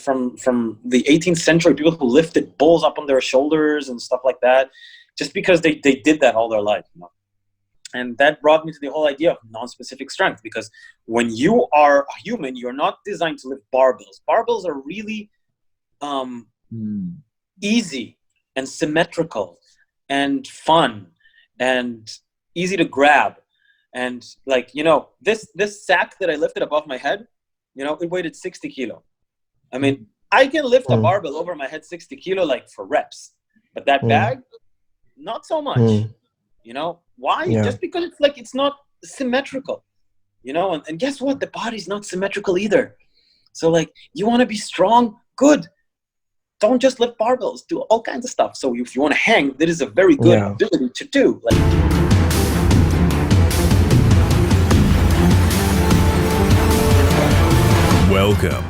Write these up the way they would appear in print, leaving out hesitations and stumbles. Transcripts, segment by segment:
from the 18th century, people who lifted bulls up on their shoulders and stuff like that, just because they did that all their life, you know. And that brought me to the whole idea of non-specific strength, because when you are a human, you're not designed to lift barbells. Barbells are really easy and symmetrical and fun and easy to grab. And like, you know, this sack that I lifted above my head, you know, it weighed 60 kilo. I mean, I can lift a barbell over my head 60 kilo, like for reps, but that bag, not so much. You know, why? Yeah. Just because it's like, it's not symmetrical, you know, and guess what? The body's not symmetrical either. So like, you want to be strong, good. Don't just lift barbells, do all kinds of stuff. So if you want to hang, that is a very good ability to do. Like, welcome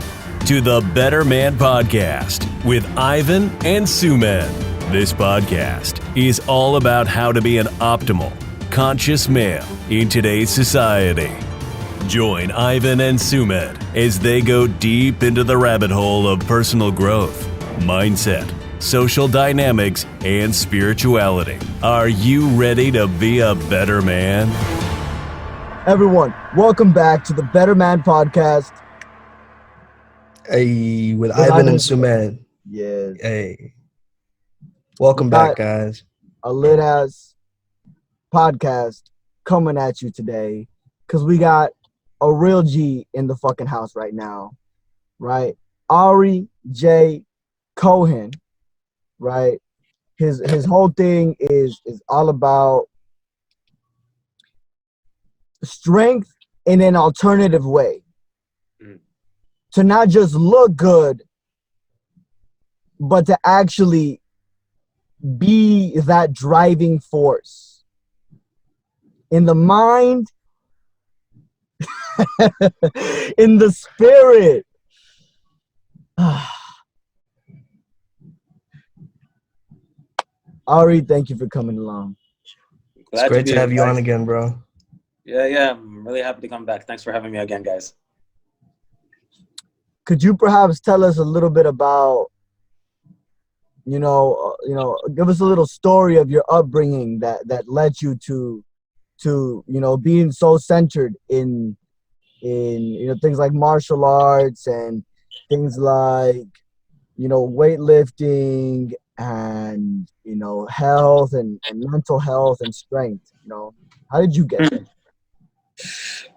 to the Better Man Podcast with Ivan and Sumedh. This podcast is all about how to be an optimal, conscious male in today's society. Join Ivan and Sumedh as they go deep into the rabbit hole of personal growth, mindset, social dynamics, and spirituality. Are you ready to be a better man? Everyone, welcome back to the Better Man Podcast. Hey, with Ivan and Sumedh. Yes. Hey. Welcome back, guys. A lit-ass podcast coming at you today because we got a real G in the fucking house right now, right? Ari J Cohen, right? His whole thing is all about strength in an alternative way. To not just look good, but to actually be that driving force in the mind, in the spirit. Ari, thank you for coming along. It's great to have you on again, bro. Yeah, I'm really happy to come back. Thanks for having me again, guys. Could you perhaps tell us a little bit about, give us a little story of your upbringing that led you to being so centered in things like martial arts and things like, weightlifting and, health and mental health and strength, How did you get there?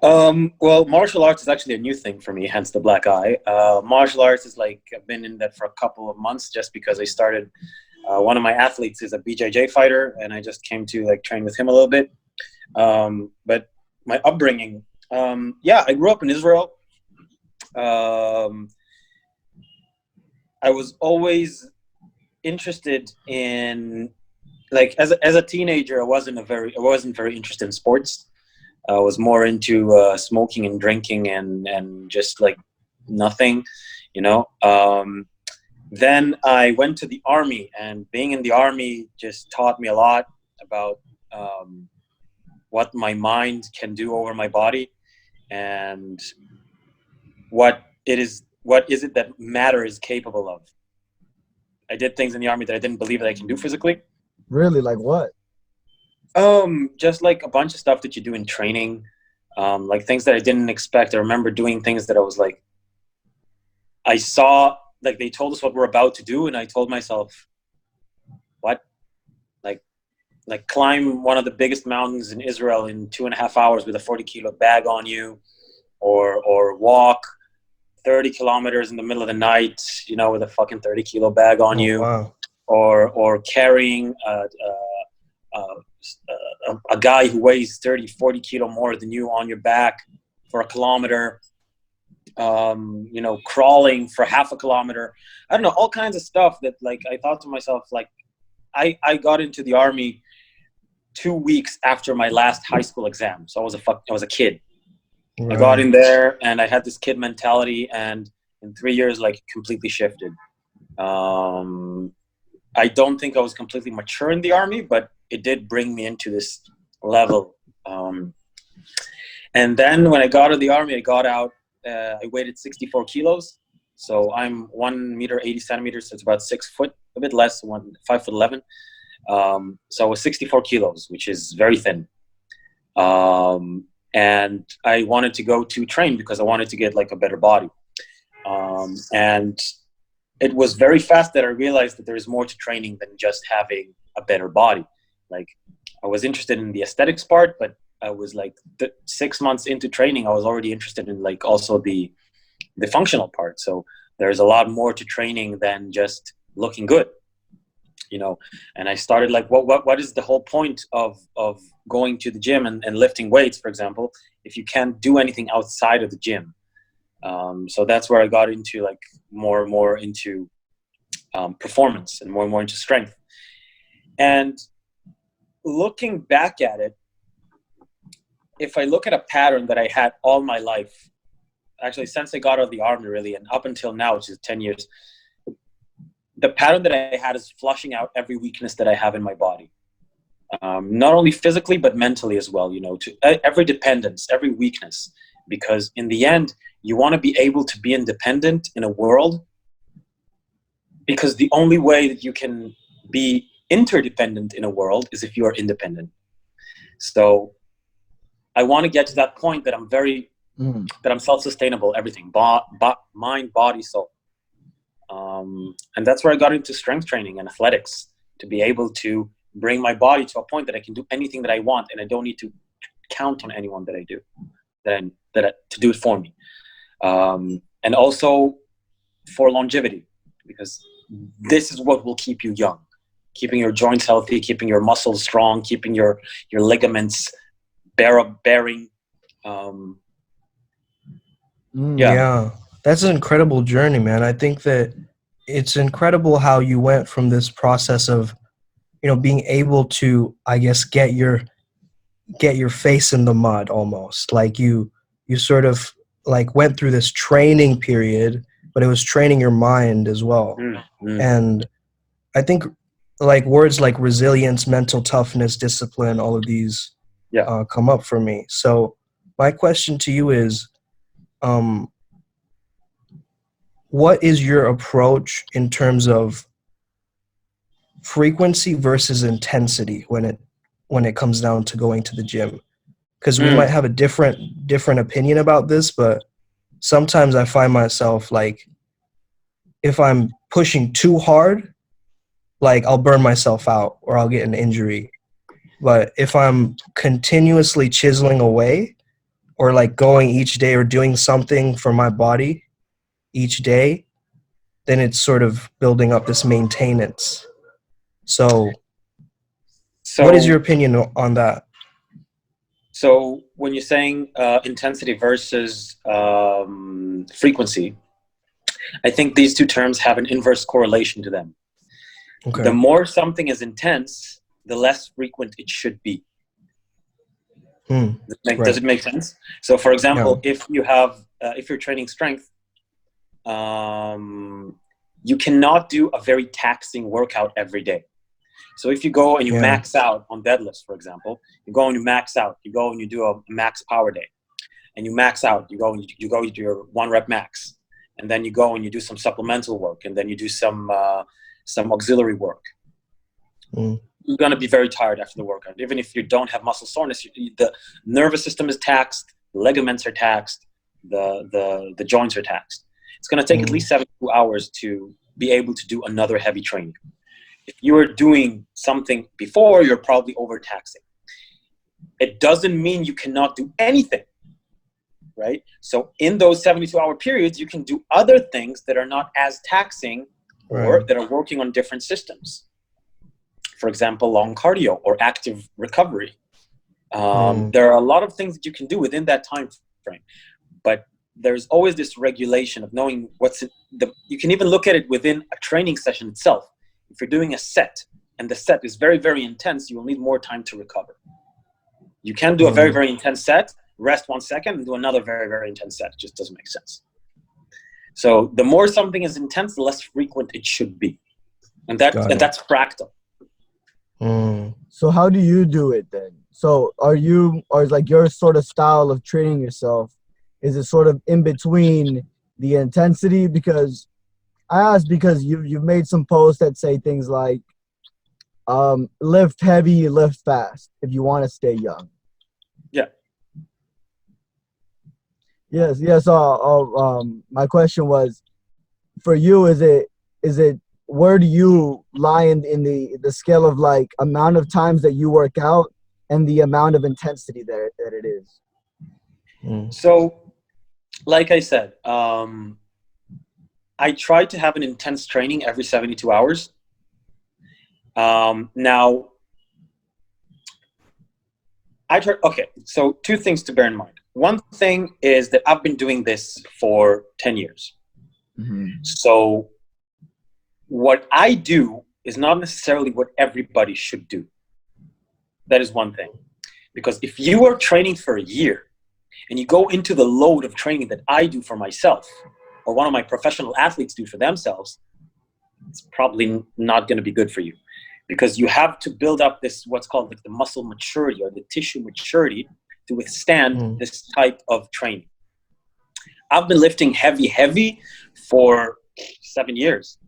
Well, martial arts is actually a new thing for me, hence the black eye. Martial arts is like, I've been in that for a couple of months just because I started, one of my athletes is a BJJ fighter and I just came to like train with him a little bit. But my upbringing, I grew up in Israel. I was always interested in, like, as a teenager, I wasn't very interested in sports. I was more into smoking and drinking and just like nothing, Then I went to the army, and being in the army just taught me a lot about what my mind can do over my body and what is it that matter is capable of. I did things in the army that I didn't believe that I can do physically. Really? Like what? Just like a bunch of stuff that you do in training, like things that I didn't expect. I remember doing things that I was like, I saw, like they told us what we're about to do, and I told myself, what? Like climb one of the biggest mountains in Israel in 2.5 hours with a 40-kilo bag on you, or walk 30 kilometers in the middle of the night, with a fucking 30-kilo bag on you, wow. or carrying a guy who weighs 30, 40 kilo more than you on your back for a kilometer, crawling for half a kilometer. I don't know, all kinds of stuff that, like, I thought to myself, like, I got into the army 2 weeks after my last high school exam. So I was a kid. Right. I got in there and I had this kid mentality, and in 3 years, like, completely shifted. I don't think I was completely mature in the army, but it did bring me into this level. And then when I got out of the army, I got out, I weighed 64 kilos. So I'm 1 meter 80 centimeters. So it's about 6 foot, a bit less, 5'11". So I was 64 kilos, which is very thin. And I wanted to go to train because I wanted to get like a better body. And it was very fast that I realized that there is more to training than just having a better body. Like, I was interested in the aesthetics part, but I was like 6 months into training, I was already interested in like also the functional part. So there's a lot more to training than just looking good, and I started like, what is the whole point of going to the gym and lifting weights, for example, if you can't do anything outside of the gym? So that's where I got into like more and more into performance and more into strength. And looking back at it, if I look at a pattern that I had all my life, actually since I got out of the army really, and up until now, which is 10 years, the pattern that I had is flushing out every weakness that I have in my body. Not only physically, but mentally as well, to every dependence, every weakness, because in the end, you want to be able to be independent in a world, because the only way that you can be interdependent in a world is if you are independent. So I want to get to that point that I'm that I'm self-sustainable, everything, mind, body, soul. And that's where I got into strength training and athletics, to be able to bring my body to a point that I can do anything that I want, and I don't need to count on anyone that I do, to do it for me. And also for longevity, because this is what will keep you young, keeping your joints healthy, keeping your muscles strong, keeping your ligaments bearing. Yeah, that's an incredible journey, man. I think that it's incredible how you went from this process of, being able to, I guess, get your face in the mud almost. Like you sort of like went through this training period, but it was training your mind as well. And I think like words like resilience, mental toughness, discipline, all of these come up for me. So my question to you is, what is your approach in terms of frequency versus intensity when it comes down to going to the gym? Because we might have a different opinion about this, but sometimes I find myself like, if I'm pushing too hard, like I'll burn myself out or I'll get an injury. But if I'm continuously chiseling away, or like going each day or doing something for my body each day, then it's sort of building up this maintenance. So what is your opinion on that? So when you're saying intensity versus frequency, I think these two terms have an inverse correlation to them. Okay. The more something is intense, the less frequent it should be. Does it make sense? So for example, if you're training strength, you cannot do a very taxing workout every day. So if you go and you max out on deadlifts, for example, you go and you max out, you go and you do a max power day, and you max out, you go and you do your 1 rep max, and then you go and you do some supplemental work, and then you do some auxiliary work. You're going to be very tired after the workout. Even if you don't have muscle soreness, the nervous system is taxed, the ligaments are taxed, the joints are taxed. It's going to take at least 72 hours to be able to do another heavy training. If you are doing something before, you're probably overtaxing. It doesn't mean you cannot do anything, right? So in those 72-hour periods, you can do other things that are not as taxing or that are working on different systems. For example, long cardio or active recovery. There are a lot of things that you can do within that time frame, but there's always this regulation of knowing you can even look at it within a training session itself. If you're doing a set and the set is very, very intense, you will need more time to recover. You can do a very, very intense set, rest 1 second, and do another very, very intense set. It just doesn't make sense. So the more something is intense, the less frequent it should be. And that's fractal. So how do you do it then? So is like your sort of style of training yourself, is it sort of in between the intensity? Because I asked because you've made some posts that say things like, lift heavy, lift fast if you want to stay young. Yeah. Yes. My question was, for you, is it where do you lie in the scale of like amount of times that you work out and the amount of intensity that it is? So, like I said, I try to have an intense training every 72 hours. Now, okay, so two things to bear in mind. One thing is that I've been doing this for 10 years. Mm-hmm. So what I do is not necessarily what everybody should do. That is one thing. Because if you are training for a year and you go into the load of training that I do for myself, or one of my professional athletes do for themselves, it's probably not going to be good for you. Because you have to build up this, what's called like the muscle maturity or the tissue maturity to withstand this type of training. I've been lifting heavy for 7 years,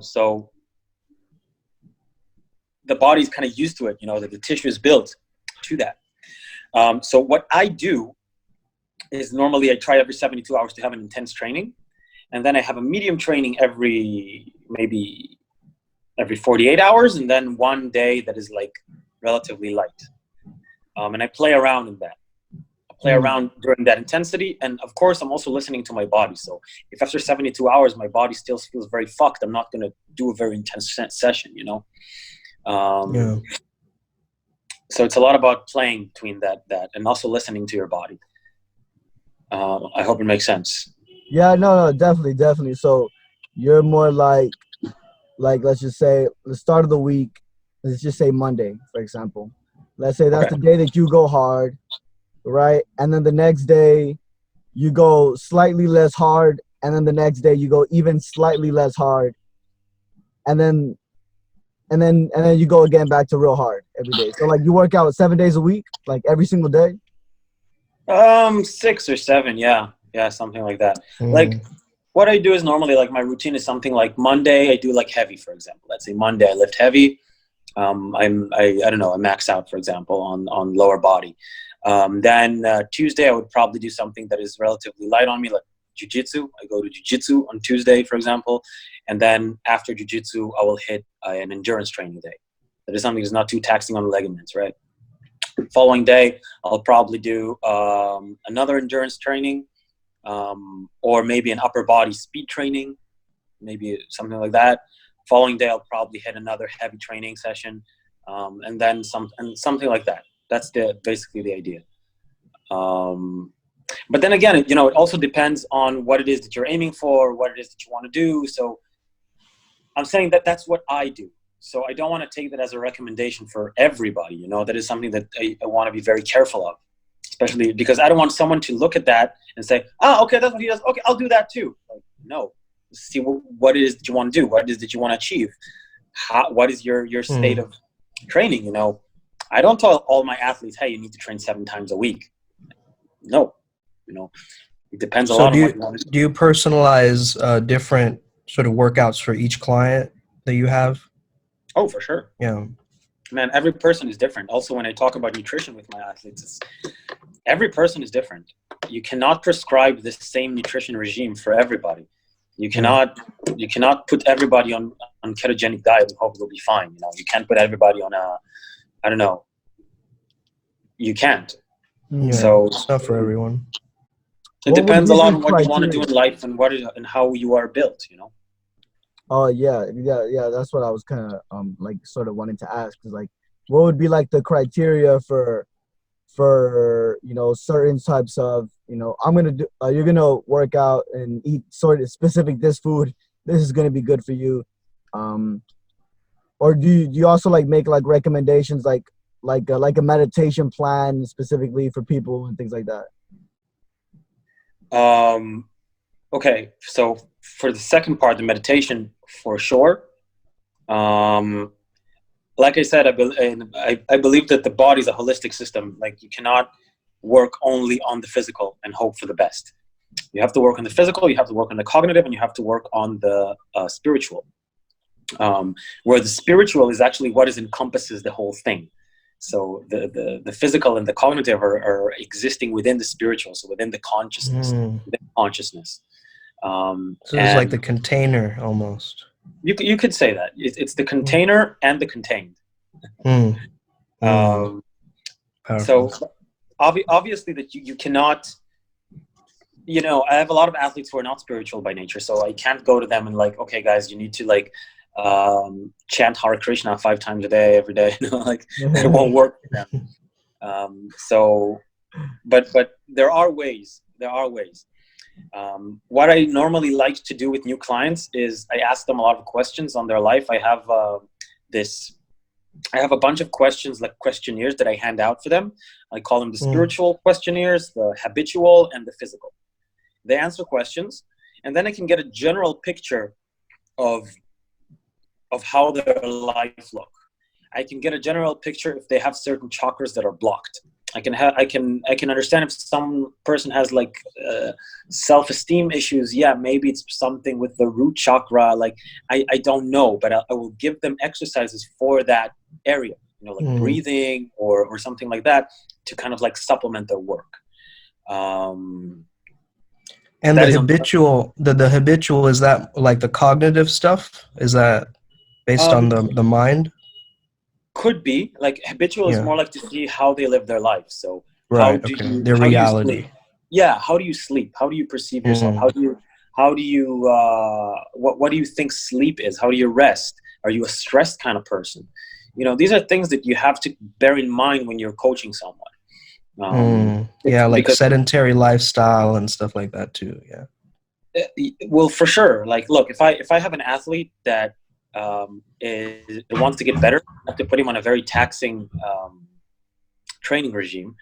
so the body's kind of used to it, that the tissue is built to that. So what I do is normally I try every 72 hours to have an intense training. And then I have a medium training every 48 hours, and then one day that is like relatively light. And I play around in that. I play around during that intensity. And of course, I'm also listening to my body. So if after 72 hours, my body still feels very fucked, I'm not going to do a very intense session, Yeah. So it's a lot about playing between that and also listening to your body. I hope it makes sense. Yeah, no, definitely. So you're more like let's just say the start of the week, let's just say Monday, for example. Let's say that's the day that you go hard, right? And then the next day you go slightly less hard, and then the next day you go even slightly less hard. And then you go again back to real hard every day. So like you work out 7 days a week, like every single day? 6 or 7, yeah, something like that. Like what I do is normally like my routine is something like Monday I do like heavy, for example. Let's say Monday I lift heavy. I don't know, I max out, for example, on lower body. Then Tuesday I would probably do something that is relatively light on me, like jiu-jitsu. I go to jiu-jitsu on Tuesday, for example. And then after jiu-jitsu, I will hit an endurance training day. That is something that's not too taxing on the ligaments, right? Following day, I'll probably do another endurance training, or maybe an upper body speed training, maybe something like that. Following day, I'll probably hit another heavy training session, and then something like that. That's basically the idea. But then again, it also depends on what it is that you're aiming for, what it is that you want to do. So I'm saying that that's what I do. So I don't want to take that as a recommendation for everybody. That is something that I want to be very careful of, especially because I don't want someone to look at that and say, okay, that's what he does. Okay, I'll do that too. Like, no, see what it is that you want to do, what it is that you want to achieve. What is your state of training? I don't tell all my athletes, hey, you need to train 7 times a week. No, it depends a lot on what you want to do. Do you personalize different sort of workouts for each client that you have? Oh, for sure. Yeah. Man, every person is different. Also, when I talk about nutrition with my athletes, every person is different. You cannot prescribe the same nutrition regime for everybody. You cannot put everybody on ketogenic diet and hope they'll be fine. You can't put everybody on I don't know. You can't. Yeah, so it's not for everyone. It depends a lot on what you want to do in life and and how you are built. Oh yeah. That's what I was kind of like sort of wanting to ask. Is like, what would be like the criteria for certain types of I'm gonna do. You're gonna work out and eat sort of specific this food. This is gonna be good for you. Or do you also like make like recommendations like a meditation plan specifically for people and things like that? Okay, so for the second part, the meditation, for sure. Like I said, I believe that the body is a holistic system. Like you cannot work only on the physical and hope for the best. You have to work on the physical, you have to work on the cognitive, and you have to work on the spiritual. Where the spiritual is actually what encompasses the whole thing. So the physical and the cognitive are existing within the spiritual, so within the consciousness. So it's like the container almost. You could say that. It's the container and the contained. So obviously that you cannot, I have a lot of athletes who are not spiritual by nature, so I can't go to them and like, okay guys, you need to like chant Hare Krishna 5 times a day every day. Like it won't work for them. But there are ways. What I normally like to do with new clients is I ask them a lot of questions on their life. I have a bunch of questions, like questionnaires that I hand out for them. I call them the spiritual questionnaires, the habitual, and the physical. They answer questions, and then I can get a general picture of how their life look. I can get a general picture if they have certain chakras that are blocked. I can understand if some person has like self-esteem issues. Yeah, maybe it's something with the root chakra. Like I don't know, but I will give them exercises for that area, like breathing or something like that to kind of like supplement their work. And the habitual, the habitual, is that like the cognitive stuff? Is that based on the mind? Could be. Like habitual is more like to see how they live their life. So their reality. How do you sleep? How do you perceive yourself? What do you think sleep is? How do you rest? Are you a stressed kind of person? These are things that you have to bear in mind when you're coaching someone. Like sedentary lifestyle and stuff like that too. Yeah. Well, for sure. Like, look, if I have an athlete that wants to get better, I have to put him on a very taxing training regime.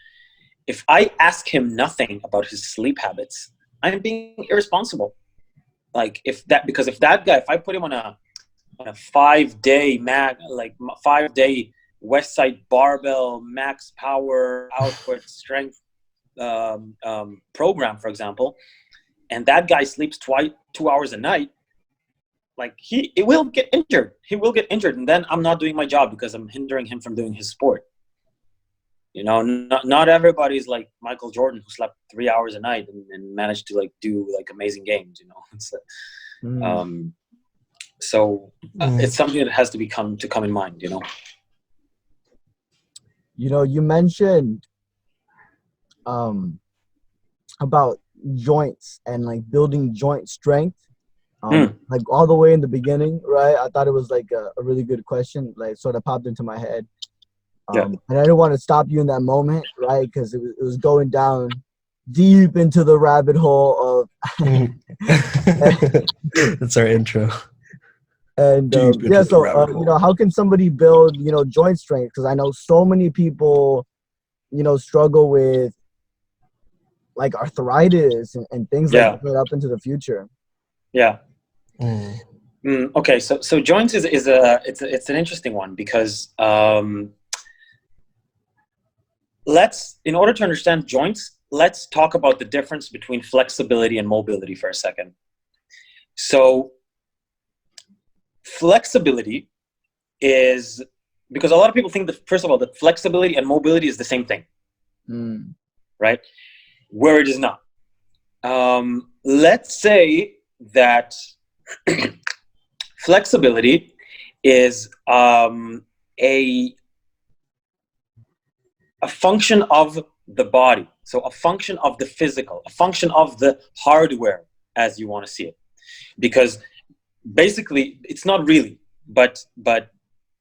If I ask him nothing about his sleep habits, I'm being irresponsible. Like if that guy, if I put him on a 5-day West Side barbell max power output strength program, for example, and that guy sleeps 2 hours a night, like he will get injured. He will get injured, and then I'm not doing my job because I'm hindering him from doing his sport. Not everybody's like Michael Jordan, who slept 3 hours a night and managed to like do like amazing games. It's something that has to come in mind. You mentioned about joints and like building joint strength. Like all the way in the beginning, right? I thought it was like a really good question, like sort of popped into my head. And I didn't want to stop you in that moment, right? Because it was going down deep into the rabbit hole of. That's our intro. And how can somebody build, joint strength? Because I know so many people, struggle with like arthritis and things like that up into the future. Yeah. Okay, so joints is it's an interesting one because in order to understand joints, let's talk about the difference between flexibility and mobility for a second. So flexibility is, because a lot of people think that, first of all, that flexibility and mobility is the same thing, right? Where it is not. Let's say that flexibility is a function of the body. So a function of the physical, a function of the hardware, as you want to see it. Because basically, it's not really, but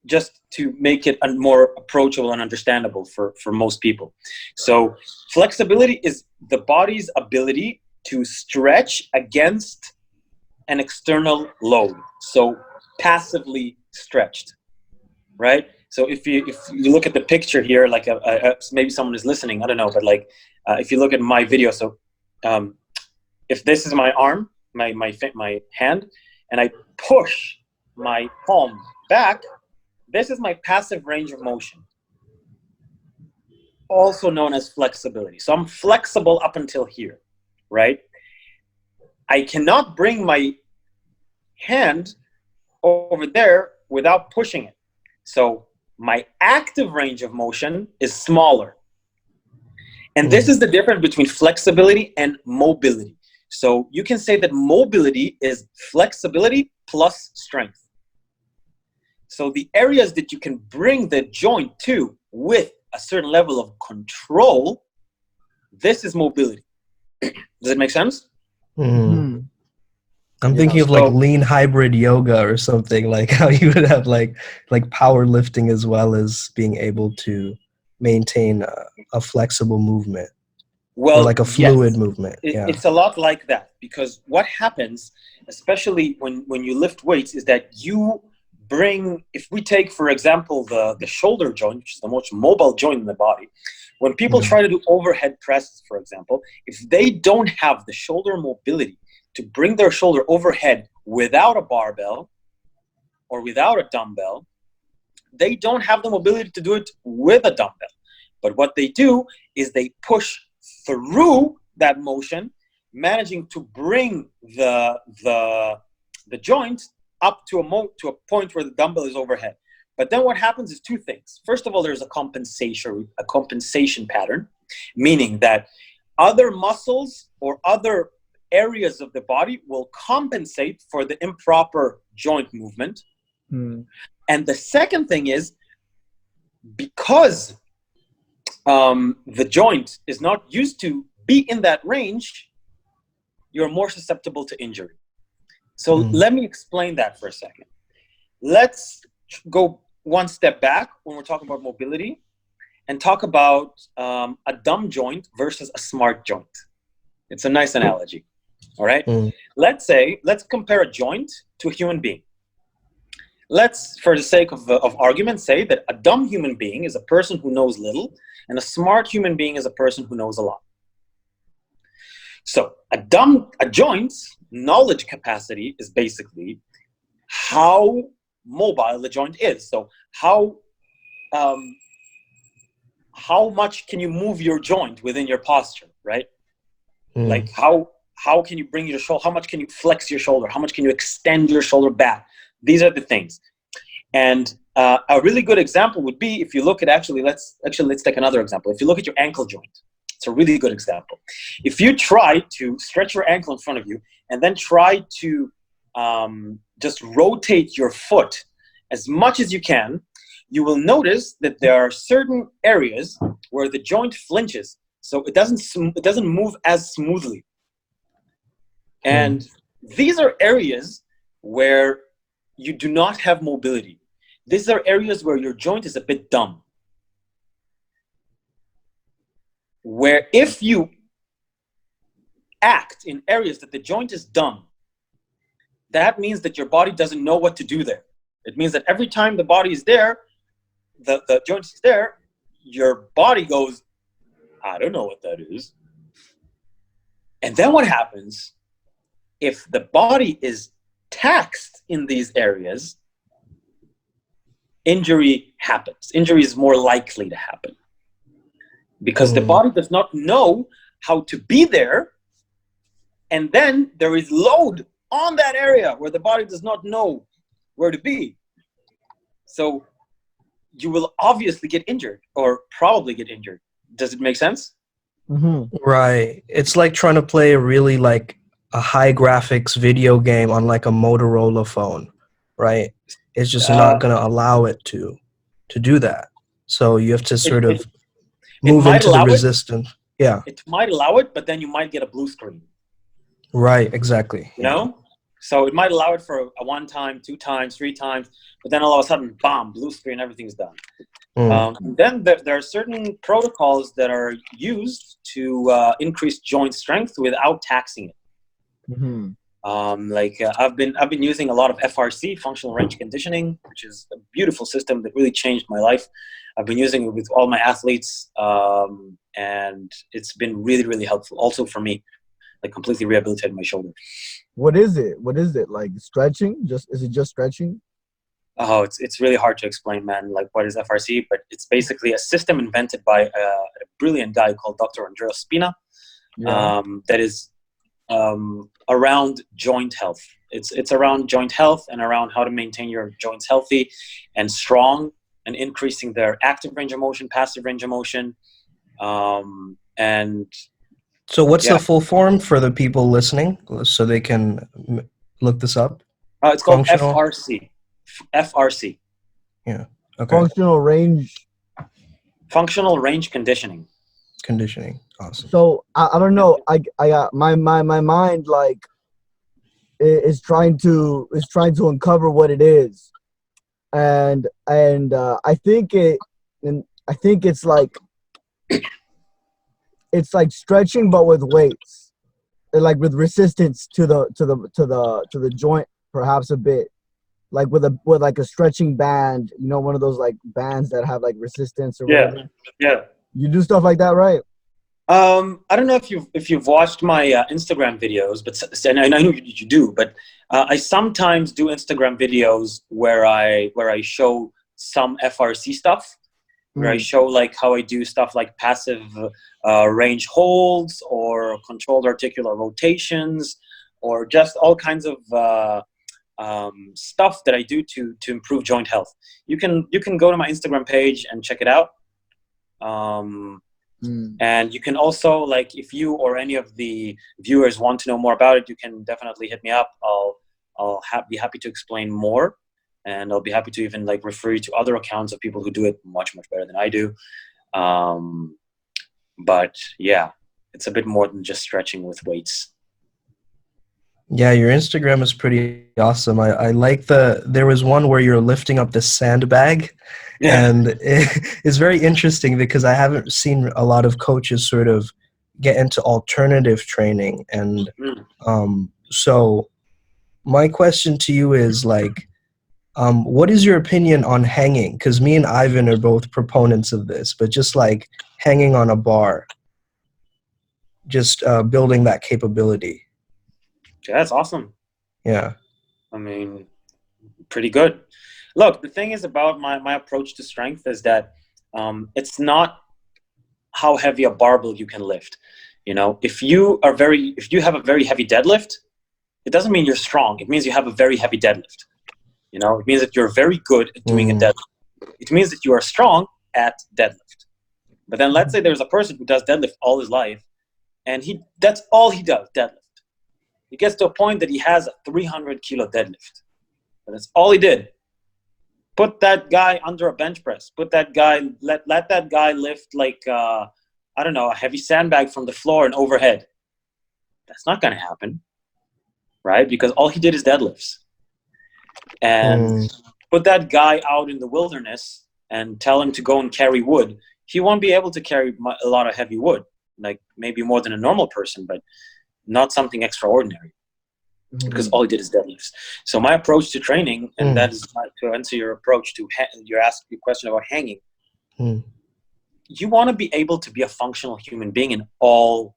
just to make it more approachable and understandable for most people. So flexibility is the body's ability to stretch against an external load. So passively stretched, right? So if you look at the picture here, like maybe someone is listening, I don't know, but like if you look at my video, so if this is my arm, my hand, and I push my palm back, this is my passive range of motion, also known as flexibility. So I'm flexible up until here, right? I cannot bring my hand over there without pushing it. So my active range of motion is smaller. And this is the difference between flexibility and mobility. So you can say that mobility is flexibility plus strength. So the areas that you can bring the joint to with a certain level of control, this is mobility. Does it make sense? Mm-hmm. I'm thinking of like lean hybrid yoga or something, like how you would have like powerlifting as well as being able to maintain a flexible movement. Well, or like a fluid movement. It's a lot like that, because what happens, especially when you lift weights, is that you bring, if we take, for example, the shoulder joint, which is the most mobile joint in the body, when people try to do overhead presses, for example, if they don't have the shoulder mobility to bring their shoulder overhead without a barbell or without a dumbbell, they don't have the mobility to do it with a dumbbell. But what they do is they push through that motion, managing to bring the joint up to a point where the dumbbell is overhead. But then what happens is two things. First of all, there's a compensation pattern, meaning that other muscles or other areas of the body will compensate for the improper joint movement. And the second thing is, because the joint is not used to be in that range, you're more susceptible to injury. So let me explain that for a second. Let's go one step back when we're talking about mobility and talk about a dumb joint versus a smart joint. It's a nice analogy. All right. Let's compare a joint to a human being. Let's, for the sake of argument, say that a dumb human being is a person who knows little, and a smart human being is a person who knows a lot. So a joint's knowledge capacity is basically how mobile the joint is. So how much can you move your joint within your posture, right? Like how can you bring your shoulder? How much can you flex your shoulder? How much can you extend your shoulder back? These are the things. And a really good example would be, if you look at let's take another example. If you look at your ankle joint, it's a really good example. If you try to stretch your ankle in front of you and then try to just rotate your foot as much as you can, you will notice that there are certain areas where the joint flinches. So it doesn't move as smoothly. And these are areas where you do not have mobility. These are areas where your joint is a bit dumb. Where if you act in areas that the joint is dumb, that means that your body doesn't know what to do there. It means that every time the body is there, the joint is there, your body goes, I don't know what that is. And then what happens? If the body is taxed in these areas, injury happens. Injury is more likely to happen because the body does not know how to be there. And then there is load on that area where the body does not know where to be. So you will obviously get injured or probably get injured. Does it make sense? Right. It's like trying to play a really like a high graphics video game on like a Motorola phone, right? It's just not going to allow it to do that. So you have to sort of move into the resistance. Yeah. It might allow it, but then you might get a blue screen. Right, exactly. You know? So it might allow it for a 1 time, 2 times, 3 times, but then all of a sudden, bam, blue screen, everything's done. Then there are certain protocols that are used to increase joint strength without taxing it. I've been using a lot of FRC, functional range conditioning, which is a beautiful system that really changed my life. I've been using it with all my athletes, and it's been really, really helpful. Also for me, like completely rehabilitated my shoulder. What is it? Like stretching? Is it just stretching? Oh, it's really hard to explain, man. Like, what is FRC? But it's basically a system invented by a brilliant guy called Dr. Andrea Spina. That is around joint health. It's around joint health and around how to maintain your joints healthy and strong, and increasing their active range of motion, passive range of motion. And So what's the full form for the people listening so they can look this up? It's called FRC. FRC. Yeah. Okay. Functional range conditioning. Conditioning. Awesome. So I don't know. I got my mind like is trying to uncover what it is, and I think it's like stretching but with weights, and like with resistance to the joint, perhaps a bit, like with a stretching band, you know, one of those like bands that have like resistance or whatever. Yeah. You do stuff like that, right? I don't know if you've watched my Instagram videos, but and I know you do, but I sometimes do Instagram videos where I show some FRC stuff, where I show like how I do stuff like passive range holds or controlled articular rotations, or just all kinds of stuff that I do to improve joint health. You can go to my Instagram page and check it out. And you can also, like, if you or any of the viewers want to know more about it, you can definitely hit me up. I'll be happy to explain more, and I'll be happy to even like refer you to other accounts of people who do it much better than I do. But yeah, it's a bit more than just stretching with weights. Yeah, your Instagram is pretty awesome. I like there was one where you're lifting up the sandbag, and it's very interesting because I haven't seen a lot of coaches sort of get into alternative training. And so my question to you is like, what is your opinion on hanging? Because me and Ivan are both proponents of this, but just like hanging on a bar, just building that capability. Yeah, that's awesome. Yeah. I mean, pretty good. Look, the thing is about my approach to strength is that it's not how heavy a barbell you can lift. You know, if you have a very heavy deadlift, it doesn't mean you're strong. It means you have a very heavy deadlift. You know, it means that you're very good at doing a deadlift. It means that you are strong at deadlift. But then let's say there's a person who does deadlift all his life, and that's all he does, deadlift. He gets to a point that he has a 300 kilo deadlift. But that's all he did. Put that guy under a bench press. Put that guy, let that guy lift like, I don't know, a heavy sandbag from the floor and overhead. That's not going to happen, right? Because all he did is deadlifts. And put that guy out in the wilderness and tell him to go and carry wood. He won't be able to carry a lot of heavy wood, like maybe more than a normal person, but not something extraordinary, because all he did is deadlifts. So my approach to training, and that is to answer your approach to your question about hanging. You want to be able to be a functional human being in all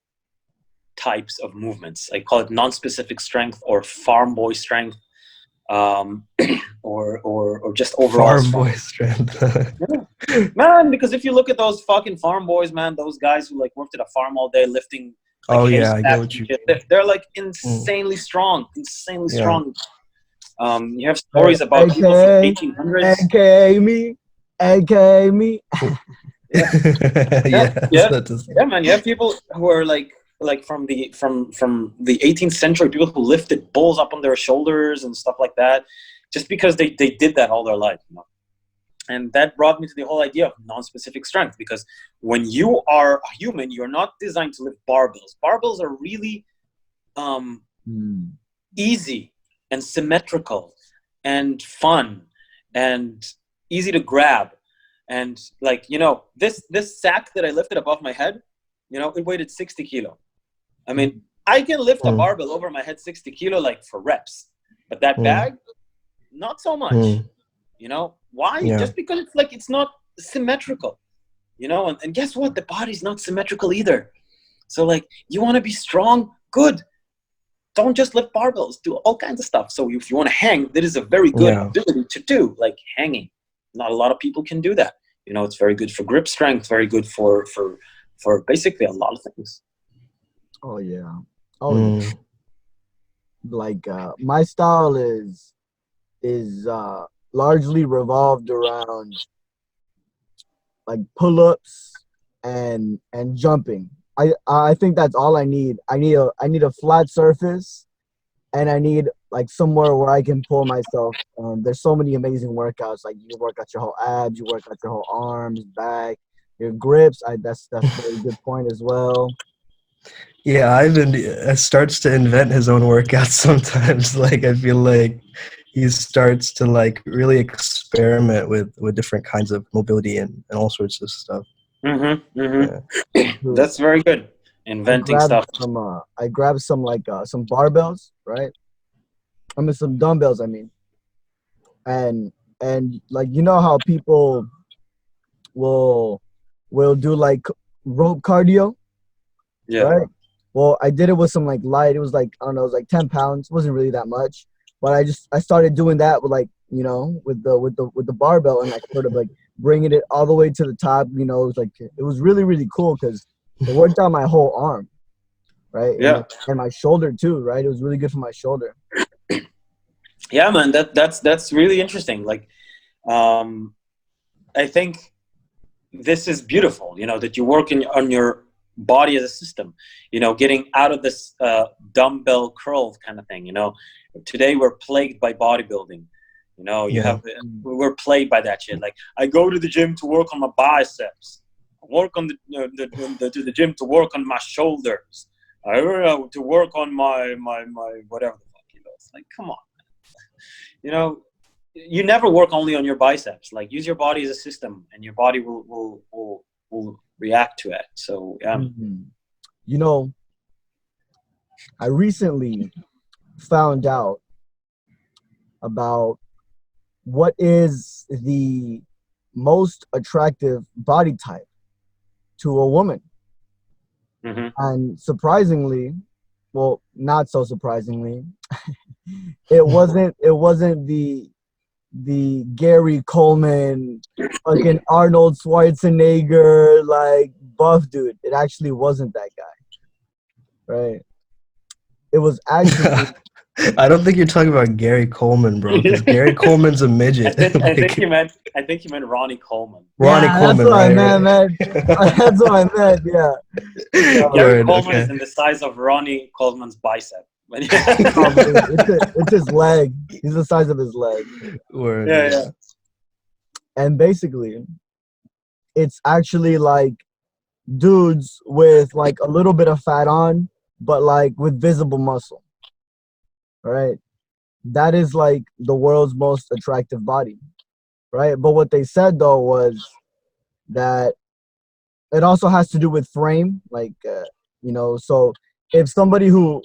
types of movements. I call it non-specific strength or farm boy strength, or just overall farm boy strength. Yeah. Man, because if you look at those fucking farm boys, man, those guys who like worked at a farm all day lifting. Like, oh yeah, I get what you. They're like insanely strong, strong. You have stories about people from 1800s. AKA me. Yeah, man. You have people who are like from the 18th century, people who lifted bulls up on their shoulders and stuff like that, just because they did that all their life, you know. And that brought me to the whole idea of non-specific strength, because when you are a human, you're not designed to lift barbells. Barbells are really easy and symmetrical and fun and easy to grab. And like, you know, this sack that I lifted above my head, you know, it weighed 60 kilo. I mean, I can lift a barbell over my head 60 kilo, like for reps, but that bag, not so much. You know, why? Yeah. Just because it's not symmetrical, you know, and guess what? The body's not symmetrical either. So like, you want to be strong, good. Don't just lift barbells, do all kinds of stuff. So if you want to hang, that is a very good ability to do, like hanging. Not a lot of people can do that. You know, it's very good for grip strength, very good for basically a lot of things. Oh yeah. Oh, like my style is largely revolved around like pull-ups and jumping. I think that's all I need. I need a flat surface, and I need like somewhere where I can pull myself. There's so many amazing workouts. Like you work out your whole abs, you work out your whole arms, back, your grips. That's a very good point as well. Yeah, Ivan starts to invent his own workouts sometimes. Like I feel like he starts to like really experiment with different kinds of mobility and all sorts of stuff. Mm-hmm. Yeah. Mm-hmm. That's very good. Inventing stuff. I grabbed some like some barbells, right? I mean some dumbbells. I mean, and like you know how people will do like rope cardio, Yeah. right? Well, I did it with some like light. It was like I don't know, it was like 10 pounds. It wasn't really that much, but I started doing that with like with the barbell and like sort of like bringing it all the way to the top. You know, it was like it was really cool because it worked out my whole arm, right? Yeah. And my shoulder too, right? It was really good for my shoulder. Yeah, man. That's really interesting. Like, I think this is beautiful. You know, that you're working on your body as a system. You know, getting out of this dumbbell curl kind of thing. You know, today we're plagued by bodybuilding. You know, we're plagued by that shit. Like, I go to the gym to work on my biceps. I work on to the gym to work on my shoulders. I to work on my whatever the fuck. You know, it's like, come on. You know, you never work only on your biceps. Like, use your body as a system, and your body will react to it. So yeah. Mm-hmm. You know, I recently found out about what is the most attractive body type to a woman. Mm-hmm. And surprisingly, well, not so surprisingly, it wasn't the Gary Coleman, fucking Arnold Schwarzenegger, like buff dude. It actually wasn't that guy, right? It was actually. I don't think you're talking about Gary Coleman, bro, because Gary Coleman's a midget. I think you meant Ronnie Coleman. Ronnie Coleman, that's what right, I meant, man. That's what I meant. Yeah. Gary Coleman is in the size of Ronnie Coleman's bicep. It's his leg. He's the size of his leg. Word, yeah. And basically, it's actually like dudes with like a little bit of fat on, but like with visible muscle. Right? That is like the world's most attractive body. Right? But what they said though was that it also has to do with frame. Like, you know, so if somebody who's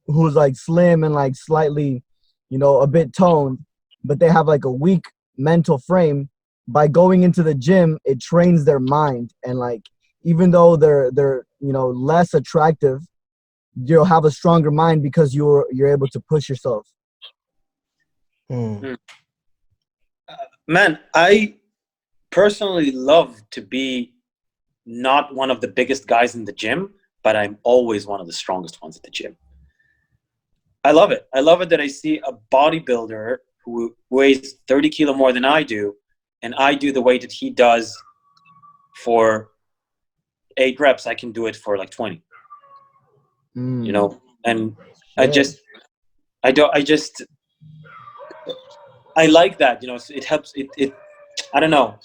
like slim and like slightly, you know, a bit toned, but they have like a weak mental frame, by going into the gym, it trains their mind. And like, even though they're you know less attractive, you'll have a stronger mind because you're able to push yourself. Man, I personally love to be not one of the biggest guys in the gym, but I'm always one of the strongest ones at the gym. I love it. I love it that I see a bodybuilder who weighs 30 kilo more than I do, and I do the weight that he does for 8 reps. I can do it for like 20. You know, and I like that, you know. It helps. It I don't know.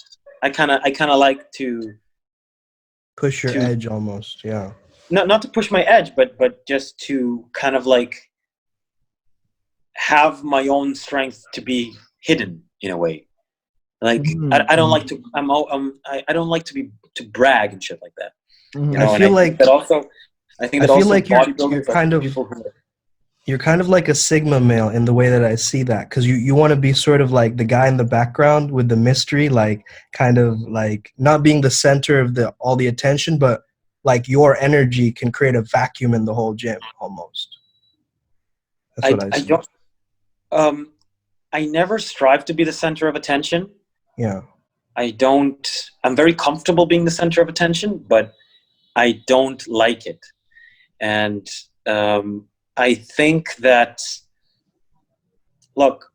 I kind of like to push your edge almost. Yeah. Not to push my edge, but just to kind of like have my own strength to be hidden in a way. Like I don't like to. I don't like to brag and shit like that. You know, I feel like that also. I think that I feel also like you're kind of like a Sigma male in the way that I see that, because you want to be sort of like the guy in the background with the mystery, like kind of like not being the center of all the attention, but like your energy can create a vacuum in the whole gym almost. That's what I see. I never strive to be the center of attention. Yeah. I'm very comfortable being the center of attention, but I don't like it. And I think that, look,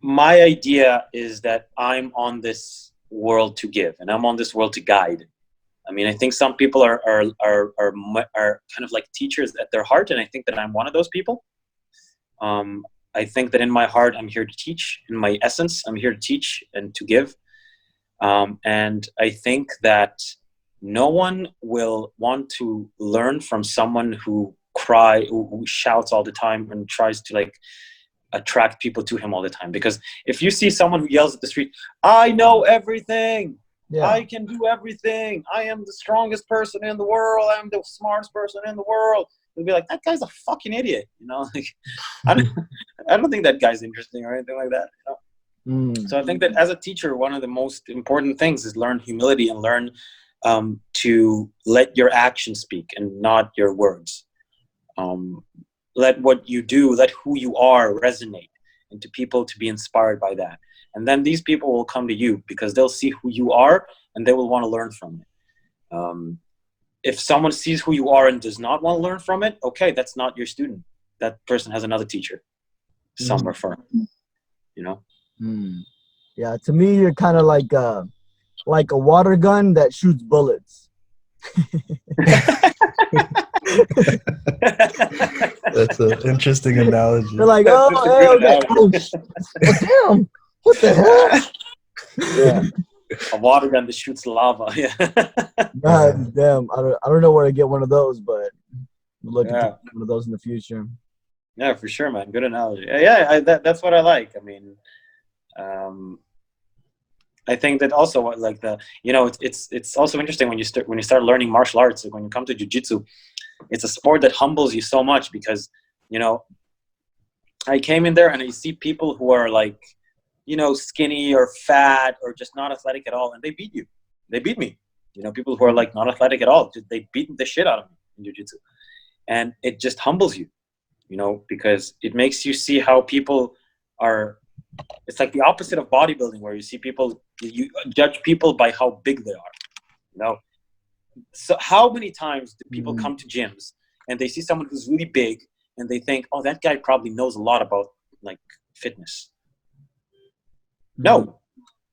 my idea is that I'm on this world to give, and I'm on this world to guide. I mean, I think some people are kind of like teachers at their heart, and I think that I'm one of those people. I think that in my heart, I'm here to teach. In my essence, I'm here to teach and to give. And I think that no one will want to learn from someone who who shouts all the time and tries to like attract people to him all the time. Because if you see someone who yells at the street, "I know everything. Yeah. I can do everything. I am the strongest person in the world. I'm the smartest person in the world." You'll be like, that guy's a fucking idiot. You know, like, I don't think that guy's interesting or anything like that. You know? So I think that as a teacher, one of the most important things is learn humility and learn to let your actions speak and not your words. Let what you do, let who you are resonate, and to people to be inspired by that. And then these people will come to you because they'll see who you are and they will want to learn from it. If someone sees who you are and does not want to learn from it, okay, that's not your student. That person has another teacher somewhere for him, you know? Yeah, to me, you're kind of like a water gun that shoots bullets. That's an interesting analogy. You're like, oh, hey, okay. Oh, damn. What the hell? Yeah. A water gun that shoots lava. Yeah. God damn. I don't know where to get one of those, but we'll look at one of those in the future. Yeah, for sure, man. Good analogy. Yeah, that's what I like. I mean, I think that also like it's also interesting when you start learning martial arts. Like when you come to jiu-jitsu, it's a sport that humbles you so much because, you know, I came in there and I see people who are like, you know, skinny or fat or just not athletic at all, and they beat you. They beat me. You know, people who are like not athletic at all, they beat the shit out of me in jiu-jitsu, and it just humbles you, you know, because it makes you see how people are. It's like the opposite of bodybuilding, where you see people, you judge people by how big they are. You know, so how many times do people come to gyms and they see someone who's really big and they think, oh, that guy probably knows a lot about like fitness. No,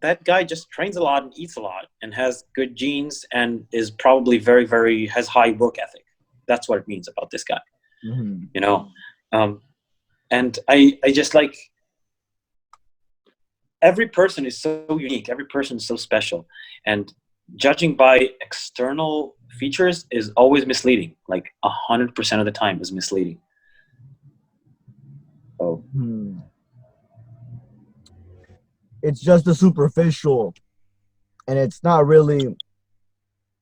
that guy just trains a lot and eats a lot and has good genes and is probably very, very, has high work ethic. That's what it means about this guy, you know? And I just like, every person is so unique. Every person is so special. And judging by external features is always misleading. Like 100% of the time is misleading. So. It's just the superficial, and it's not really.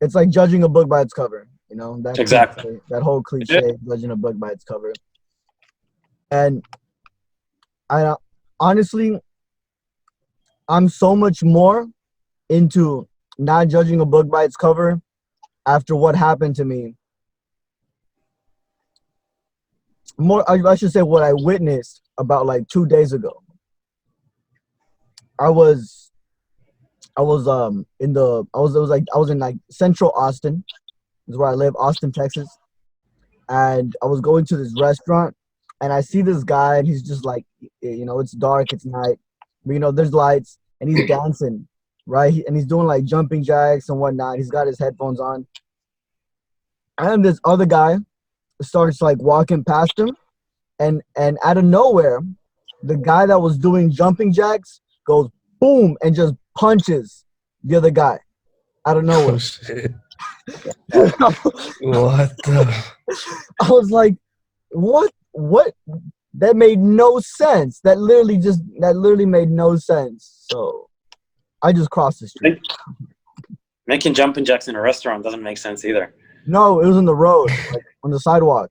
It's like judging a book by its cover, you know. That Exactly. Cliche, that whole cliche, judging a book by its cover. And I honestly, I'm so much more into not judging a book by its cover after what happened to me. I should say what I witnessed about like 2 days ago. I was in like central Austin, is where I live, Austin, Texas. And I was going to this restaurant and I see this guy and he's just like, you know, it's dark, it's night, but you know, there's lights and he's dancing, right? And he's doing like jumping jacks and whatnot. He's got his headphones on. And this other guy starts like walking past him, and out of nowhere, the guy that was doing jumping jacks goes boom and just punches the other guy out of nowhere. Oh, shit. What the? I was like, what? That made no sense. That literally made no sense. So I just crossed the street. Making jumping jacks in a restaurant doesn't make sense either. No, it was on the road, like on the sidewalk.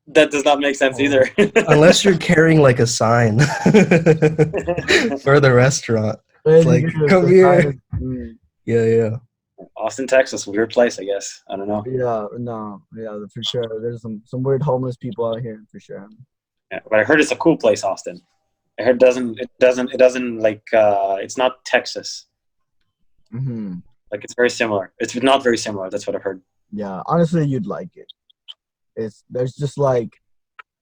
That does not make sense either. Unless you're carrying like a sign for the restauant. It's like, come here. Yeah. Austin, Texas, weird place, I guess. I don't know. Yeah, for sure. There's some weird homeless people out here, for sure. Yeah, but I heard it's a cool place, Austin. I heard it doesn't like it's not Texas. Like it's very similar. It's not very similar. That's what I've heard. Yeah, honestly, you'd like it. There's just like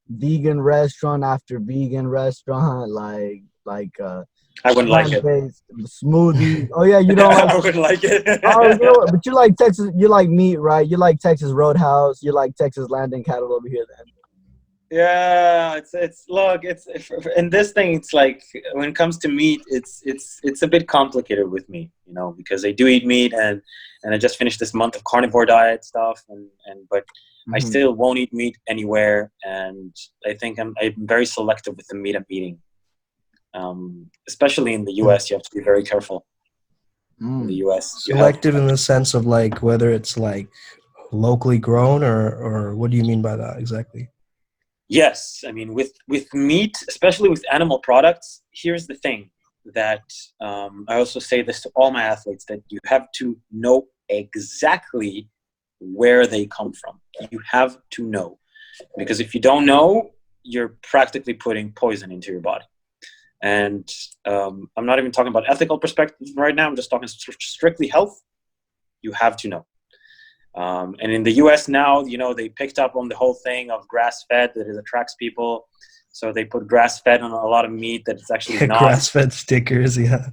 vegan restaurant after vegan restaurant, I wouldn't like it. plant-based smoothies. Oh yeah, you don't like. I wouldn't like it. Oh, you know what? But you like Texas. You like meat, right? You like Texas Roadhouse. You like Texas Landing Cattle over here, then. Yeah, it's in this thing. It's like when it comes to meat, it's a bit complicated with me, because I do eat meat, and I just finished this month of carnivore diet stuff, but I still won't eat meat anywhere, and I think I'm very selective with the meat I'm eating. Especially in the U.S., you have to be very careful. In the U.S., selective in the sense of like whether it's like locally grown or what do you mean by that exactly? Yes, I mean with meat, especially with animal products. Here's the thing that I also say this to all my athletes, that you have to know exactly where they come from. You have to know, because if you don't know, you're practically putting poison into your body. And I'm not even talking about ethical perspective right now. I'm just talking strictly health. You have to know. And in the U.S. now, they picked up on the whole thing of grass-fed, that it attracts people. So they put grass-fed on a lot of meat that it's actually not. Grass-fed stickers, yeah.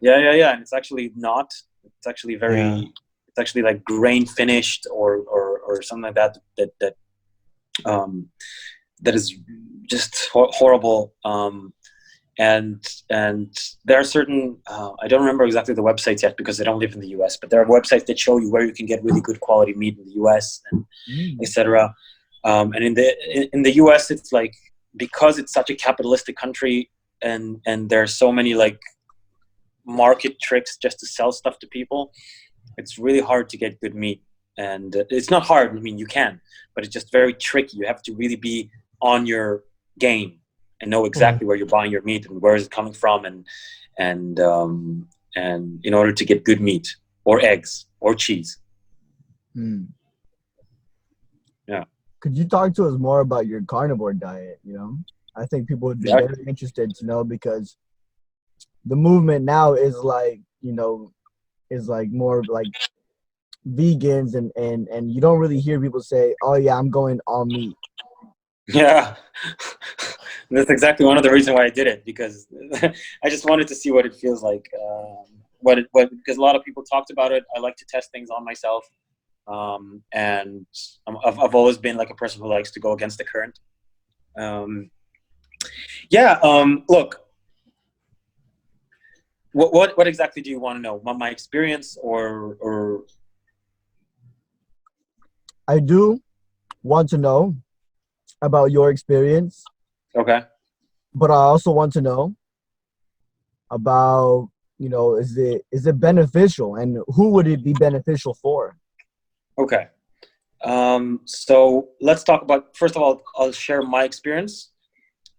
Yeah. And it's actually not. It's actually it's actually like grain finished or something like that. That is just horrible. And there are certain, I don't remember exactly the websites yet because I don't live in the US, but there are websites that show you where you can get really good quality meat in the US, and etc. And in the US, it's like, because it's such a capitalistic country, and there are so many like market tricks just to sell stuff to people, it's really hard to get good meat. And it's not hard. I mean, you can, but it's just very tricky. You have to really be on your game and know exactly where you're buying your meat and where is it coming from, and in order to get good meat or eggs or cheese. Yeah. Could you talk to us more about your carnivore diet? I think people would be very interested to know, because the movement now is like, is like more like vegans, and you don't really hear people say, "Oh yeah, I'm going all meat." Yeah. That's exactly one of the reasons why I did it, because I just wanted to see what it feels like. Because a lot of people talked about it. I like to test things on myself. And I've always been like a person who likes to go against the current. Look, what exactly do you want to know? My experience or? I do want to know about your experience. Okay. But I also want to know about, is it beneficial, and who would it be beneficial for? Okay. So let's talk about, first of all, I'll share my experience.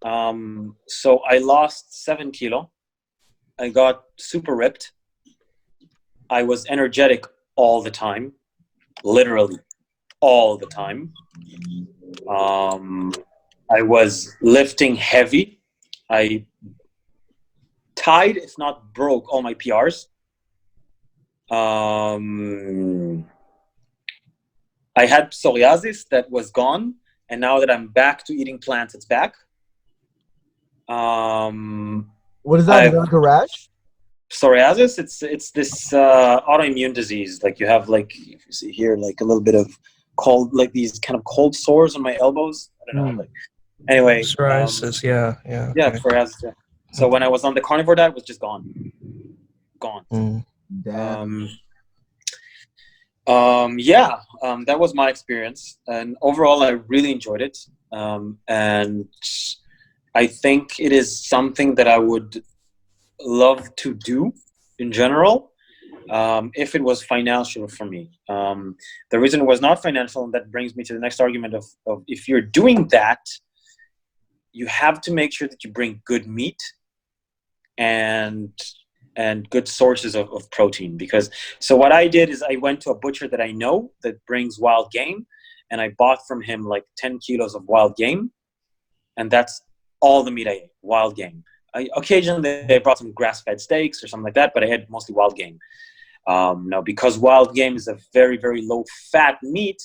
So I lost 7 kilo. I got super ripped. I was energetic all the time, literally all the time. I was lifting heavy. I tied, if not broke, all my PRs. I had psoriasis that was gone, and now that I'm back to eating plants, it's back. What is that? Is that like a rash? Psoriasis, it's this autoimmune disease. Like you have, like, if you see here, like a little bit of cold, like these kind of cold sores on my elbows. I don't know. Like, anyway, psoriasis. Yeah. Okay. Psoriasis. Yeah. So when I was on the carnivore diet, it was just gone. Damn. That was my experience, and overall, I really enjoyed it. And I think it is something that I would love to do in general, if it was financial for me. The reason it was not financial, and that brings me to the next argument of if you're doing that, you have to make sure that you bring good meat and good sources of protein. Because so what I did is I went to a butcher that I know that brings wild game, and I bought from him like 10 kilos of wild game, and that's all the meat I ate, wild game. Occasionally they brought some grass-fed steaks or something like that, but I had mostly wild game. Now, because wild game is a very, very low-fat meat,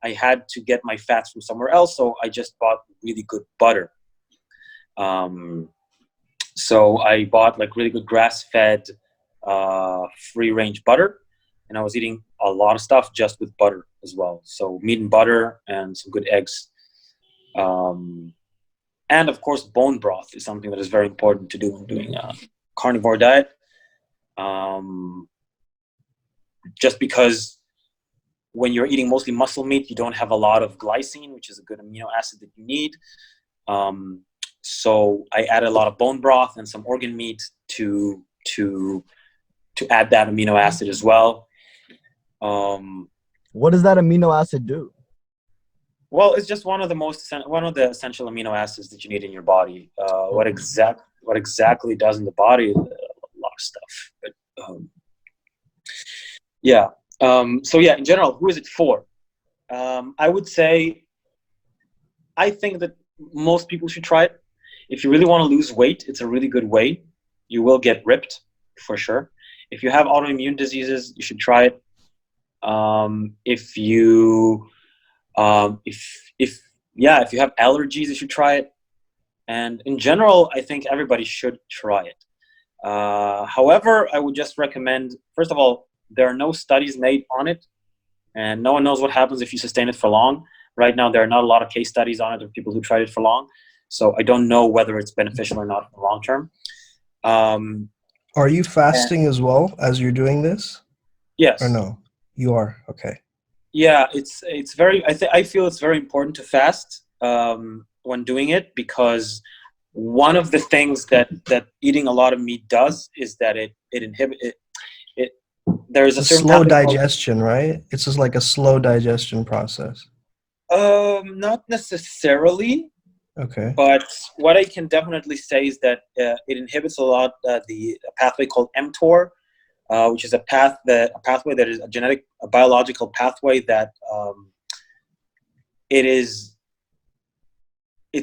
I had to get my fats from somewhere else, so I just bought really good butter. So I bought like really good grass-fed, free-range butter, and I was eating a lot of stuff just with butter as well. So meat and butter and some good eggs. And of course, bone broth is something that is very important to do when doing a carnivore diet. Just because when you're eating mostly muscle meat, you don't have a lot of glycine, which is a good amino acid that you need. So I added a lot of bone broth and some organ meat to add that amino acid as well. What does that amino acid do? Well, it's just one of the essential amino acids that you need in your body. What exactly it does in the body? A lot of stuff. But yeah. So yeah, in general, who is it for? I would say, I think that most people should try it. If you really want to lose weight, it's a really good way. You will get ripped for sure. If you have autoimmune diseases, you should try it. If you have allergies, you should try it. And in general, I think everybody should try it. However, I would just recommend, first of all, there are no studies made on it, and no one knows what happens if you sustain it for long. Right now, there are not a lot of case studies on it of people who tried it for long. So I don't know whether it's beneficial or not for the long term. Are you fasting as well as you're doing this? Yes. Or no? You are? Okay. Yeah, it's very. I feel it's very important to fast when doing it, because one of the things that eating a lot of meat does is that it inhibits it. There's a certain slow digestion, right? It's just like a slow digestion process. Not necessarily. Okay. But what I can definitely say is that it inhibits a lot a pathway called mTOR, which is a pathway that is a biological pathway that it's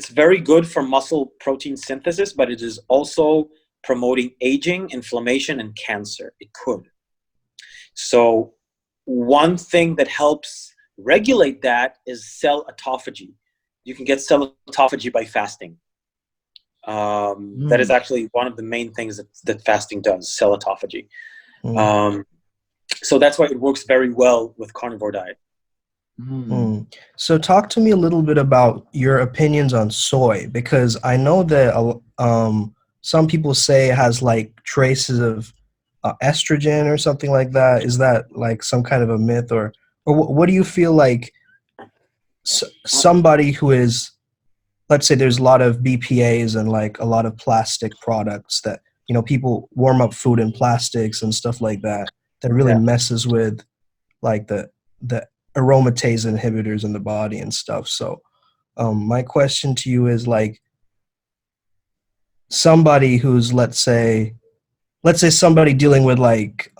very good for muscle protein synthesis, but it is also promoting aging, inflammation, and cancer. It could. So one thing that helps regulate that is cell autophagy. You can get cell autophagy by fasting. That is actually one of the main things that fasting does, cell autophagy. So that's why it works very well with carnivore diet. So talk to me a little bit about your opinions on soy, because I know that some people say it has like traces of estrogen or something like that. Is that like some kind of a myth, or what do you feel like somebody who is, let's say there's a lot of BPAs and like a lot of plastic products that, people warm up food in plastics and stuff like that really messes with like the aromatase inhibitors in the body and stuff. So my question to you is, like, somebody who's, let's say somebody dealing with like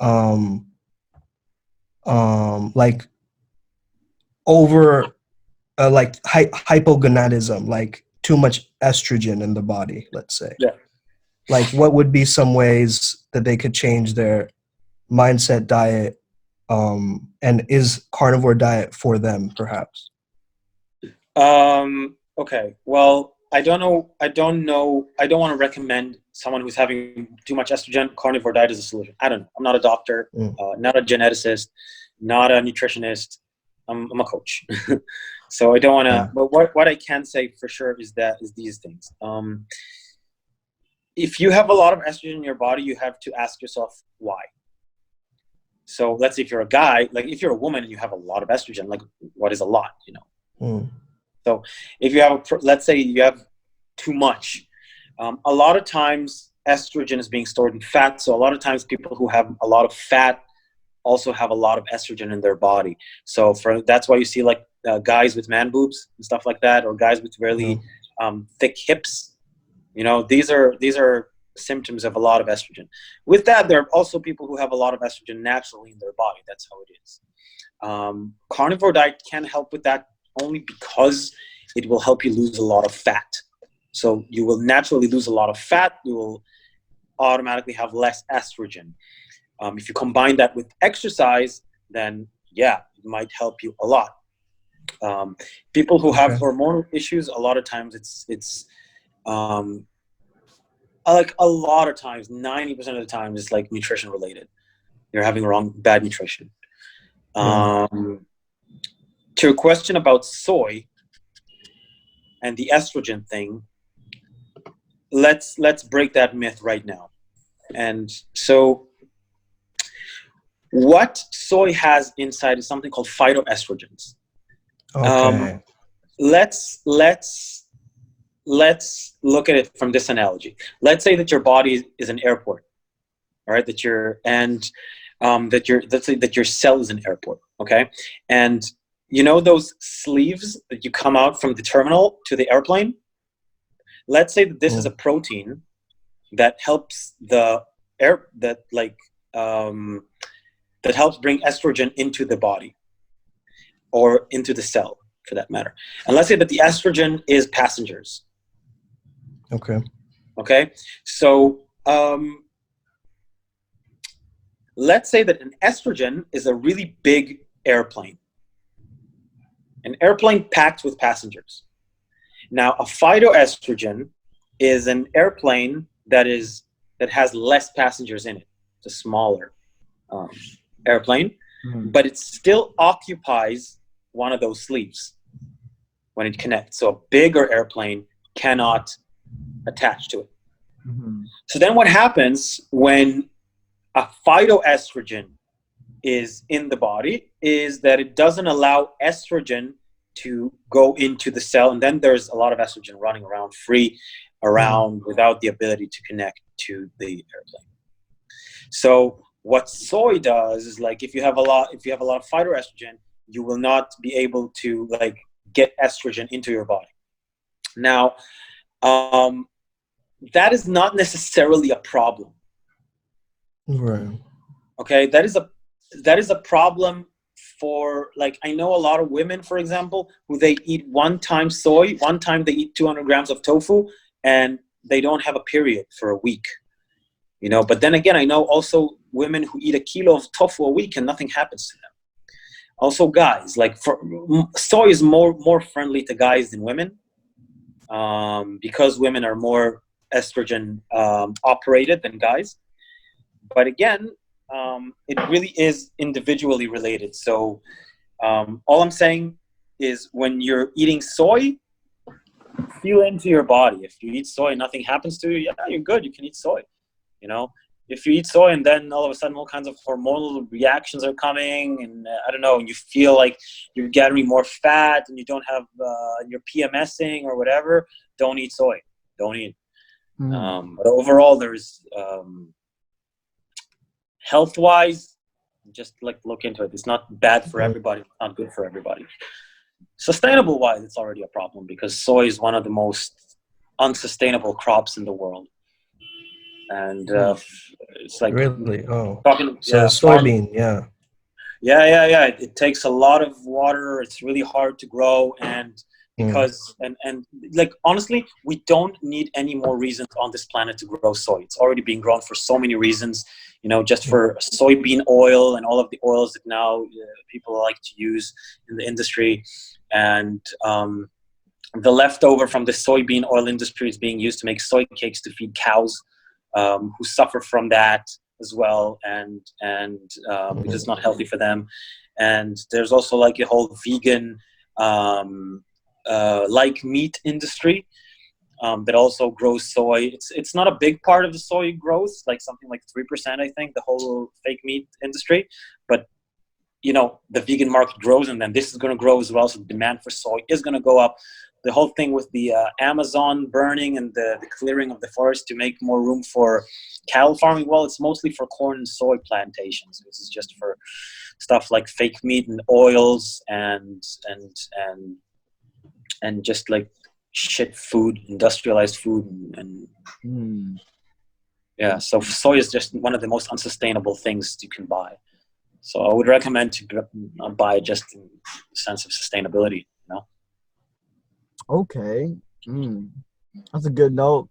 over like hypogonadism, like too much estrogen in the body, let's say. Yeah. Like, what would be some ways that they could change their mindset, diet, and is carnivore diet for them, perhaps? Okay. Well, I don't know. I don't want to recommend someone who's having too much estrogen. Carnivore diet is a solution. I don't know. I'm not a doctor, not a geneticist, not a nutritionist. I'm a coach. So I don't want to, but what I can say for sure is these things. If you have a lot of estrogen in your body, you have to ask yourself why. So let's say if you're a guy, like if you're a woman and you have a lot of estrogen, like what is a lot, So if you have, let's say you have too much, a lot of times estrogen is being stored in fat. So a lot of times people who have a lot of fat also have a lot of estrogen in their body. So that's why you see like guys with man boobs and stuff like that, or guys with really thick hips. These are symptoms of a lot of estrogen. With that, there are also people who have a lot of estrogen naturally in their body. That's how it is. Carnivore diet can help with that only because it will help you lose a lot of fat. So you will naturally lose a lot of fat. You will automatically have less estrogen. If you combine that with exercise, then yeah, it might help you a lot. People who have hormonal issues, a lot of times it's like a lot of times, 90% of the time, it's like nutrition related. You're having bad nutrition. To your question about soy and the estrogen thing, let's break that myth right now. And so what soy has inside is something called phytoestrogens. Okay. Let's look at it from this analogy. Let's say that your body is an airport, all right? Let's say that your cell is an airport, okay? And you know those sleeves that you come out from the terminal to the airplane? Let's say that this is a protein that helps that helps bring estrogen into the body or into the cell, for that matter. And let's say that the estrogen is passengers. Okay. So let's say that an estrogen is a really big airplane. An airplane packed with passengers. Now, a phytoestrogen is an airplane that has less passengers in it. It's a smaller airplane, but it still occupies one of those sleeves when it connects. So a bigger airplane cannot attach to it. So then what happens when a phytoestrogen is in the body is that it doesn't allow estrogen to go into the cell, and then there's a lot of estrogen running around free around without the ability to connect to the airplane. So what soy does is, like, if you have a lot of phytoestrogen, you will not be able to like get estrogen into your body. Now, that is not necessarily a problem. Right. Okay, that is a problem for, like, I know a lot of women, for example, who they eat one time soy, one time they eat 200 grams of tofu, and they don't have a period for a week. You know, but then again, I know also women who eat a kilo of tofu a week and nothing happens to them. Also, guys, like, soy is more friendly to guys than women, because women are more estrogen operated than guys. But again, it really is individually related. So all I'm saying is, when you're eating soy, feel into your body. If you eat soy and nothing happens to you, yeah, you're good. You can eat soy. You know, if you eat soy and then all of a sudden all kinds of hormonal reactions are coming, and I don't know, and you feel like you're gathering more fat and you don't have, you're PMSing or whatever, don't eat soy. Don't eat. But overall, there's health-wise, just like look into it. It's not bad for everybody. It's not good for everybody. Sustainable-wise, it's already a problem, because soy is one of the most unsustainable crops in the world. And it's like Really? Oh, talking. so soybean, yeah. It takes a lot of water. It's really hard to grow, and because and like, honestly, we don't need any more reasons on this planet to grow soy. It's already being grown for so many reasons. You know, just for soybean oil and all of the oils that now people like to use in the industry, and the leftover from the soybean oil industry is being used to make soy cakes to feed cows, who suffer from that as well, and because it's not healthy for them. And there's also like a whole vegan like meat industry that also grows soy. It's not a big part of the soy growth, like something like 3%, I think, the whole fake meat industry. But you know, the vegan market grows, and then this is going to grow as well. So the demand for soy is going to go up. The whole thing with the Amazon burning and the clearing of the forest to make more room for cattle farming, well, it's mostly for corn and soy plantations. This is just for stuff like fake meat and oils and just like shit food, industrialized food, and yeah. So soy is just one of the most unsustainable things you can buy. So I would recommend to buy it just in the sense of sustainability. You know. Okay. That's a good note.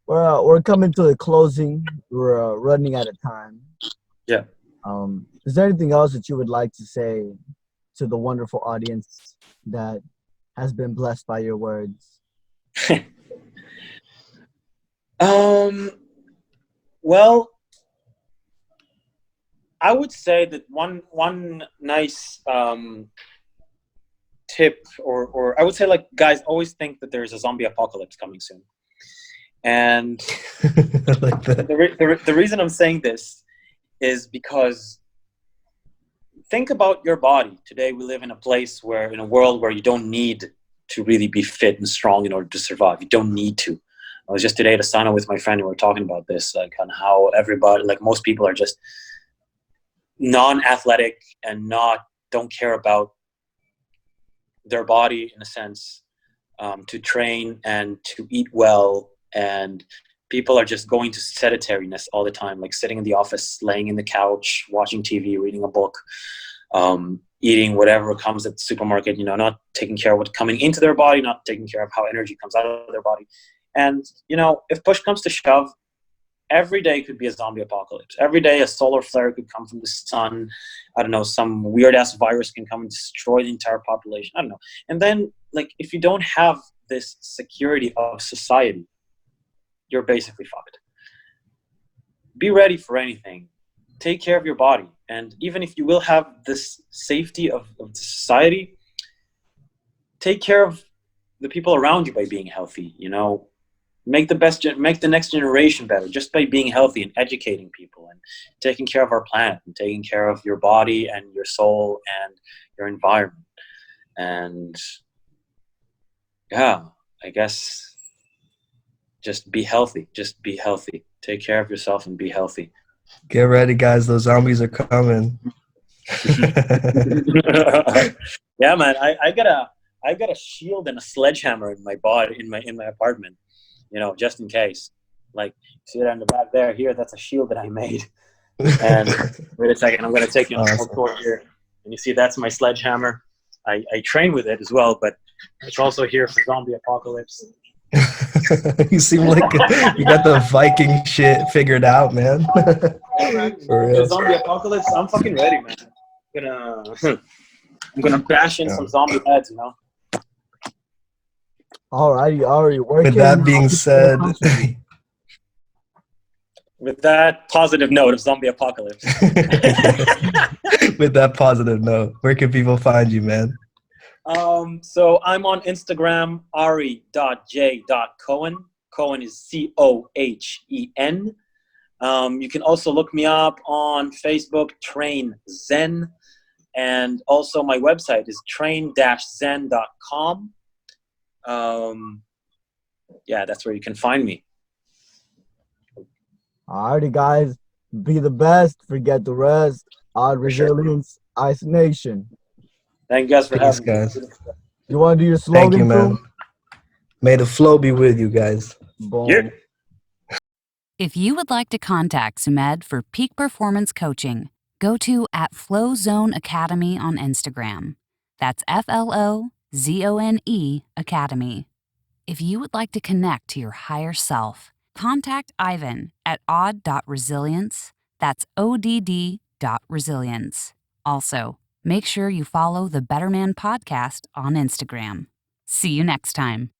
We're coming to the closing. We're running out of time. Yeah. Is there anything else that you would like to say to the wonderful audience that has been blessed by your words? Well, I would say that one nice tip, or I would say, like, guys always think that there's a zombie apocalypse coming soon, and Like that. the reason I'm saying this is because think about your body. Today we live in a world where you don't need to really be fit and strong in order to survive. You don't need to. I was just today at a sauna with my friend and we were talking about this, like, on how everybody, like, most people are just non-athletic and don't care about their body, in a sense, to train and to eat well, and people are just going to sedentariness all the time, like sitting in the office, laying in the couch, watching TV, reading a book, eating whatever comes at the supermarket, not taking care of what's coming into their body, not taking care of how energy comes out of their body. And if push comes to shove, every day could be a zombie apocalypse. Every day a solar flare could come from the sun. I don't know, some weird ass virus can come and destroy the entire population. I don't know. And then, like, if you don't have this security of society, you're basically fucked. Be ready for anything. Take care of your body. And even if you will have this safety of society, take care of the people around you by being healthy. Make the next generation better just by being healthy and educating people and taking care of our planet and taking care of your body and your soul and your environment. And yeah, I guess just be healthy. Just be healthy. Take care of yourself and be healthy. Get ready, guys. Those zombies are coming. Yeah, man. I got a shield and a sledgehammer in my body, in my apartment. Just in case. Like, see that on the back there? Here, that's a shield that I made. And wait a second, I'm going to take you on a tour here. And you see, that's my sledgehammer. I train with it as well, but it's also here for zombie apocalypse. You seem like you got the Viking shit figured out, man. Yeah, man. For real. Zombie apocalypse, I'm fucking ready, man. I'm gonna bash in some zombie heads, Alrighty, Ari. With that being said, with that positive note of zombie apocalypse. With that positive note, where can people find you, man? So I'm on Instagram, Ari.J.Cohen. Cohen is Cohen. You can also look me up on Facebook, Train Zen. And also my website is train-zen.com. Yeah, that's where you can find me. Alrighty, guys. Be the best. Forget the rest. Odd resilience, Ice Nation. Thank you guys for having guys. me. You want to do your slogan? Thank you, man. May the flow be with you guys. Boom. Yeah. If you would like to contact Sumedh for peak performance coaching, go to @FlowZone Academy on Instagram. That's FLOZONE Academy. If you would like to connect to your higher self, contact Ivan at odd.resilience. That's ODD.resilience. Also, make sure you follow the Better Man Podcast on Instagram. See you next time.